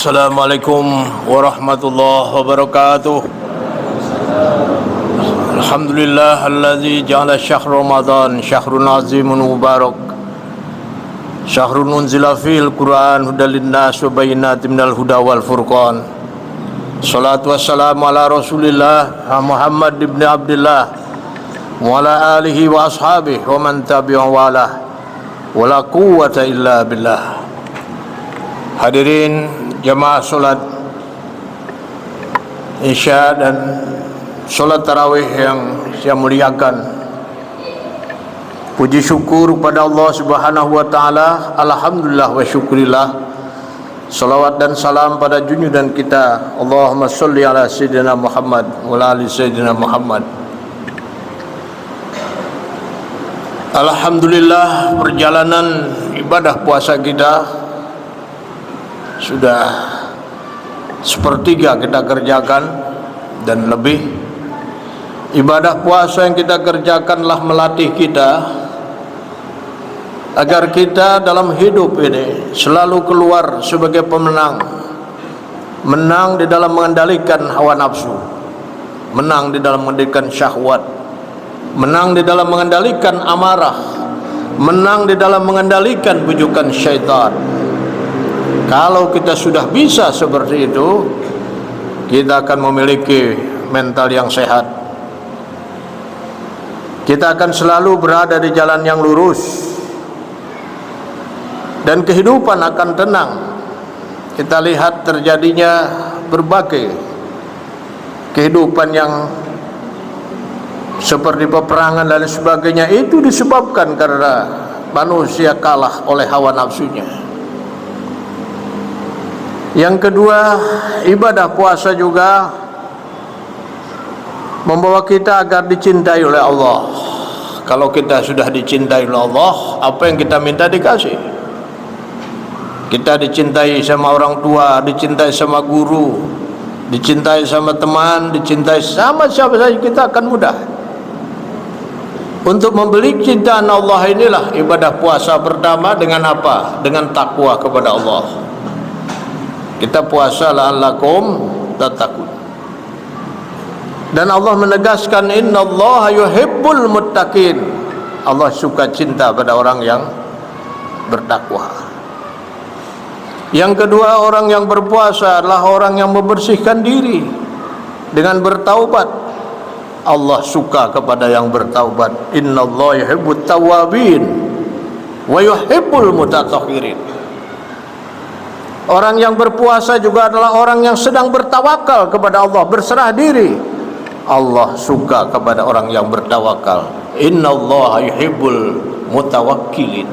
Assalamualaikum warahmatullahi wabarakatuh. Alhamdulillah alladzi ja'ala syahr Ramadan syahrun azimun mubarak. Syahrun unzila fil Qur'an hudal linnas wa bayyinatin minal huda wal furqan. Salatu wassalamu ala Rasulillah Muhammad ibn Abdullah wa ala alihi wa ashabihi wa man tabi'ahu wa ala wa la quwwata illa billah. Hadirin jamaah solat Isya dan solat tarawih yang saya muliakan, puji syukur kepada Allah Subhanahu wa taala. Alhamdulillah wa syukurillah. Salawat dan salam pada junjungan kita, Allahumma sholli ala sayyidina Muhammad wa ala ali sayyidina Muhammad. Alhamdulillah, perjalanan ibadah puasa kita sudah sepertiga kita kerjakan dan lebih. Ibadah puasa yang kita kerjakanlah melatih kita agar kita dalam hidup ini selalu keluar sebagai pemenang. Menang di dalam mengendalikan hawa nafsu, menang di dalam mengendalikan syahwat, menang di dalam mengendalikan amarah, menang di dalam mengendalikan bujukan syaitan. Kalau kita sudah bisa seperti itu, kita akan memiliki mental yang sehat. Kita akan selalu berada di jalan yang lurus, dan kehidupan akan tenang. Kita lihat terjadinya berbagai kehidupan yang seperti peperangan dan sebagainya, itu disebabkan karena manusia kalah oleh hawa nafsunya. Yang kedua, ibadah puasa juga membawa kita agar dicintai oleh Allah. Kalau kita sudah dicintai oleh Allah, apa yang kita minta dikasih. Kita dicintai sama orang tua, dicintai sama guru, dicintai sama teman, dicintai sama siapa saja, kita akan mudah. Untuk membeli cintaan Allah inilah ibadah puasa pertama. Dengan apa? Dengan takwa kepada Allah. Kita puasa la'allakum tattaqun. Dan Allah menegaskan, innallaha yuhibbul muttaqin. Allah suka cinta pada orang yang bertakwa. Yang kedua, orang yang berpuasa adalah orang yang membersihkan diri dengan bertaubat. Allah suka kepada yang bertaubat. Innallaha yuhibbut tawwabin wa yuhibbul mutatahhirin. Orang yang berpuasa juga adalah orang yang sedang bertawakal kepada Allah, berserah diri. Allah suka kepada orang yang bertawakal. Innallaha yuhibbul mutawakkilin.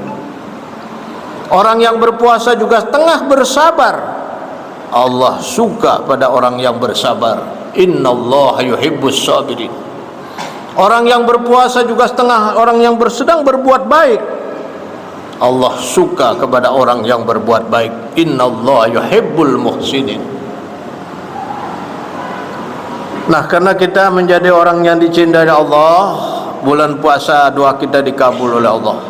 Orang yang berpuasa juga tengah bersabar. Allah suka pada orang yang bersabar. Innallaha yuhibbus sabirin. Orang yang berpuasa juga orang yang sedang berbuat baik. Allah suka kepada orang yang berbuat baik. Innallaha yuhibbul muhsinin. Nah, karena kita menjadi orang yang dicintai Allah, bulan puasa doa kita dikabul oleh Allah.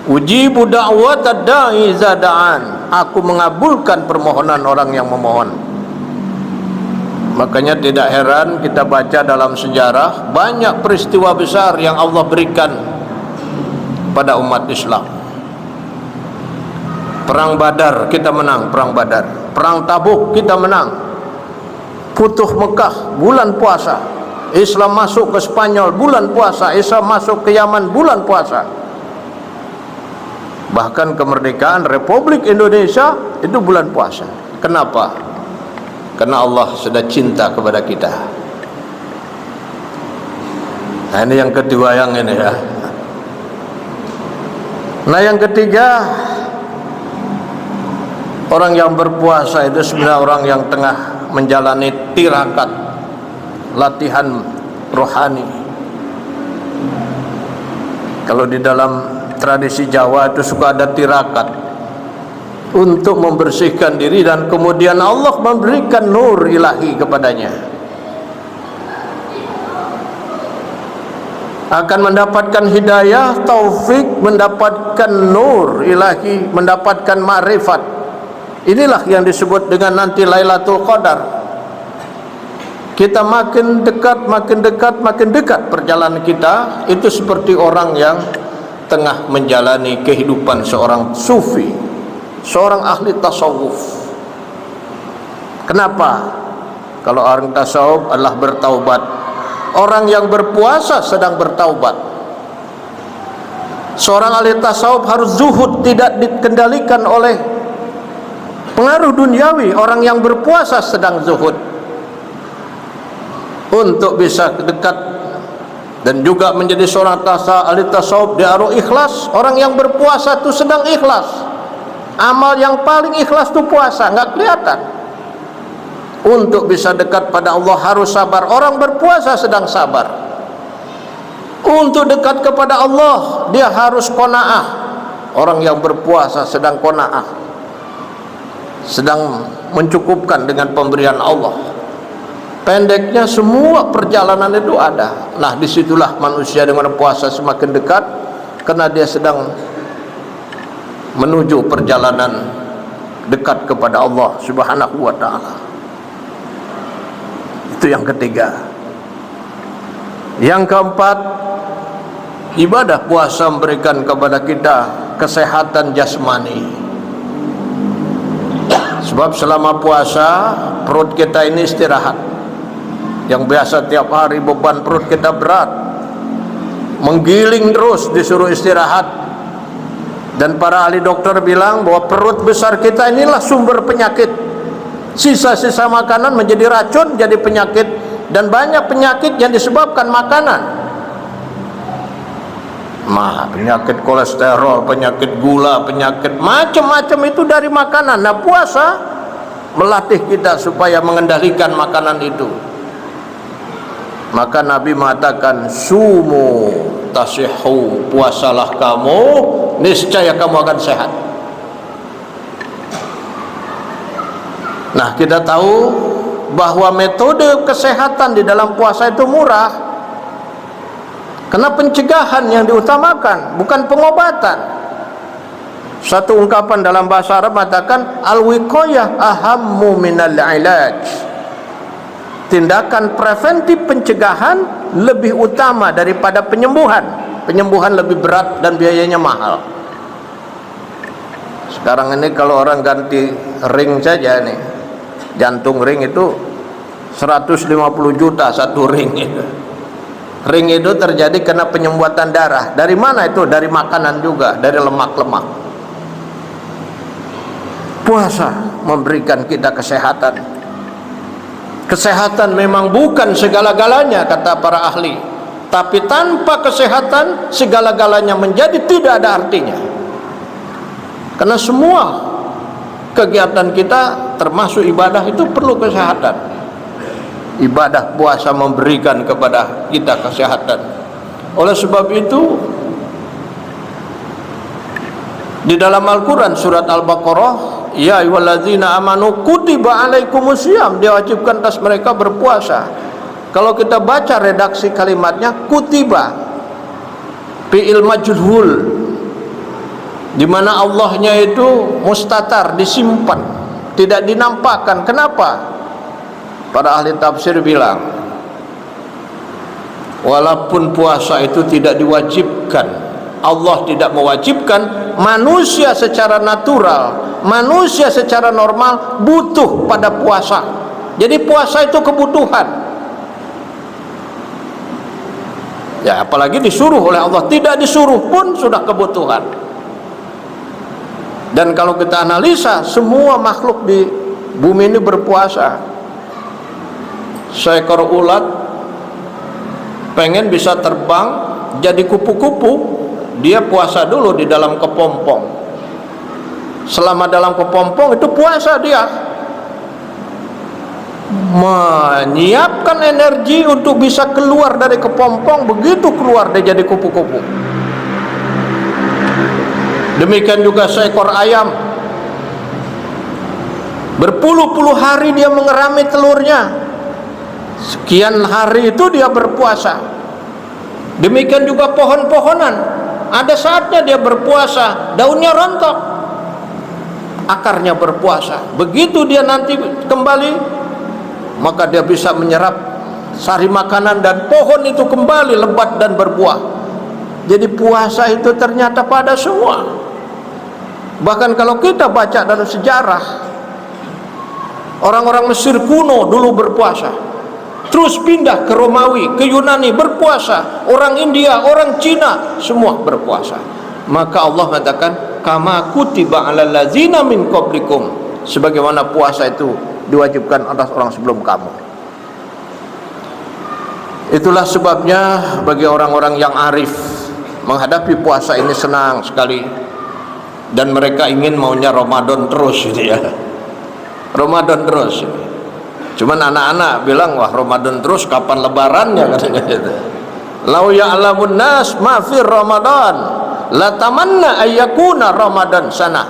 Ujibu da'watad da'i idza da'an. Aku mengabulkan permohonan orang yang memohon. Makanya tidak heran kita baca dalam sejarah banyak peristiwa besar yang Allah berikan pada umat Islam. Perang Badar kita menang, perang Badar. Perang Tabuk kita menang. Futuh Mekah bulan puasa. Islam masuk ke Spanyol bulan puasa. Islam masuk ke Yaman bulan puasa. Bahkan kemerdekaan Republik Indonesia itu bulan puasa. Kenapa? Karena Allah sudah cinta kepada kita. Nah, ini yang kedua yang ini ya. Nah, yang ketiga, Orang yang berpuasa itu sebenarnya orang yang tengah menjalani tirakat, latihan rohani. Kalau di dalam tradisi Jawa itu suka ada tirakat untuk membersihkan diri, dan kemudian Allah memberikan nur ilahi kepadanya, akan mendapatkan hidayah, taufik, mendapatkan nur ilahi, mendapatkan ma'rifat. Inilah yang disebut dengan nanti Lailatul Qadar. Kita makin dekat, makin dekat, makin dekat perjalanan kita, itu seperti orang yang tengah menjalani kehidupan seorang sufi, seorang ahli tasawuf. Kenapa? Kalau orang tasawuf adalah bertaubat. Orang yang berpuasa sedang bertaubat. Seorang ahli tasawuf harus zuhud, tidak dikendalikan oleh pengaruh duniawi. Orang yang berpuasa sedang zuhud. Untuk bisa dekat dan juga menjadi seorang ahli tasawuf, dia harus ikhlas. Orang yang berpuasa itu sedang ikhlas. Amal yang paling ikhlas itu puasa, nggak kelihatan. Untuk bisa dekat pada Allah harus sabar. Orang berpuasa sedang sabar. Untuk dekat kepada Allah dia harus qanaah. Orang yang berpuasa sedang qanaah, sedang mencukupkan dengan pemberian Allah. Pendeknya semua perjalanan itu ada. Nah, disitulah manusia dengan puasa semakin dekat, karena dia sedang menuju perjalanan dekat kepada Allah Subhanahu wa ta'ala. Itu yang ketiga. Yang keempat, ibadah puasa memberikan kepada kita kesehatan jasmani. Sebab selama puasa perut kita ini istirahat. Yang biasa tiap hari beban perut kita berat, menggiling terus, disuruh istirahat. Dan para ahli dokter bilang bahwa perut besar kita inilah sumber penyakit. Sisa-sisa makanan menjadi racun, jadi penyakit. Dan banyak penyakit yang disebabkan makanan. Penyakit kolesterol, penyakit gula, penyakit macam-macam itu dari makanan. Nah, puasa melatih kita supaya mengendalikan makanan itu. Maka Nabi mengatakan, sumu tasihhu, puasalah kamu, niscaya kamu akan sehat. Nah, kita tahu bahwa metode kesehatan di dalam puasa itu murah, karena pencegahan yang diutamakan, bukan pengobatan. Satu ungkapan dalam bahasa Arab mengatakan, al-wiqayah ahammu minal ilaj. Tindakan preventif, pencegahan lebih utama daripada penyembuhan. Penyembuhan lebih berat dan biayanya mahal. Sekarang ini kalau orang ganti ring saja nih, jantung ring itu 150 juta satu ring itu. Ring itu terjadi karena penyumbatan darah. Dari mana itu? Dari makanan juga, dari lemak-lemak. Puasa memberikan kita kesehatan. Kesehatan memang bukan segala-galanya, kata para ahli. Tapi tanpa kesehatan, segala-galanya menjadi tidak ada artinya. Karena semua kegiatan kita, termasuk ibadah, itu perlu kesehatan. Ibadah puasa memberikan kepada kita kesehatan. Oleh sebab itu, di dalam Al-Quran surat Al-Baqarah, ya ayyuhalladzina amanu kutiba alaikumusiyam, diwajibkan atas mereka berpuasa. Kalau kita baca redaksi kalimatnya, kutiba fi'il majhul, di mana Allahnya itu mustatar, disimpan, tidak dinampakkan. Kenapa? Para ahli tafsir bilang, walaupun puasa itu tidak diwajibkan, Allah tidak mewajibkan, manusia secara natural, manusia secara normal butuh pada puasa. Jadi puasa itu kebutuhan. Ya, apalagi disuruh oleh Allah. Tidak disuruh pun sudah kebutuhan. Dan kalau kita analisa, semua makhluk di bumi ini berpuasa. Seekor ulat pengen bisa terbang jadi kupu-kupu, dia puasa dulu di dalam kepompong. selama dalam kepompong itu puasa dia, menyiapkan energi untuk bisa keluar dari kepompong. Begitu keluar dia jadi kupu-kupu. Demikian juga seekor ayam, berpuluh-puluh hari dia mengerami telurnya, sekian hari itu dia berpuasa. Demikian juga pohon-pohonan, ada saatnya dia berpuasa, daunnya rontok, akarnya berpuasa. Begitu dia nanti kembali, maka dia bisa menyerap sari makanan dan pohon itu kembali lebat dan berbuah. Jadi puasa itu ternyata pada semua. Bahkan kalau kita baca dalam sejarah, orang-orang Mesir kuno dulu berpuasa, terus pindah ke Romawi, ke Yunani berpuasa, orang India, orang Cina semua berpuasa. Maka Allah mengatakan kama kutiba alal ladzina min qablikum, sebagaimana puasa itu diwajibkan atas orang sebelum kamu. Itulah sebabnya bagi orang-orang yang arif menghadapi puasa ini senang sekali, dan mereka ingin maunya Ramadan terus gitu ya, Ramadan terus. Cuman anak-anak bilang, wah Ramadan terus kapan lebarannya, katanya gitu. Lau ya'lamun nas ma fi Ramadan la tamanna ayyakuna Ramadan sana.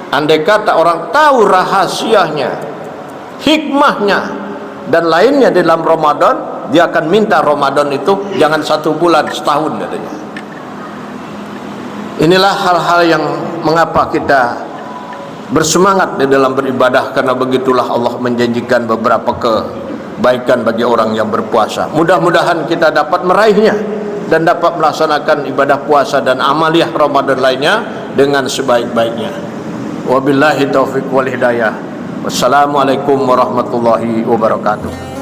Andai kata orang tahu rahasianya, hikmahnya dan lainnya dalam Ramadan, dia akan minta Ramadan itu jangan 1 bulan, setahun katanya. Inilah hal-hal yang mengapa kita bersemangat di dalam beribadah, karena begitulah Allah menjanjikan beberapa kebaikan bagi orang yang berpuasa. Mudah-mudahan kita dapat meraihnya dan dapat melaksanakan ibadah puasa dan amaliyah Ramadan lainnya dengan sebaik-baiknya. Wabillahi taufiq wal hidayah. Wassalamualaikum warahmatullahi wabarakatuh.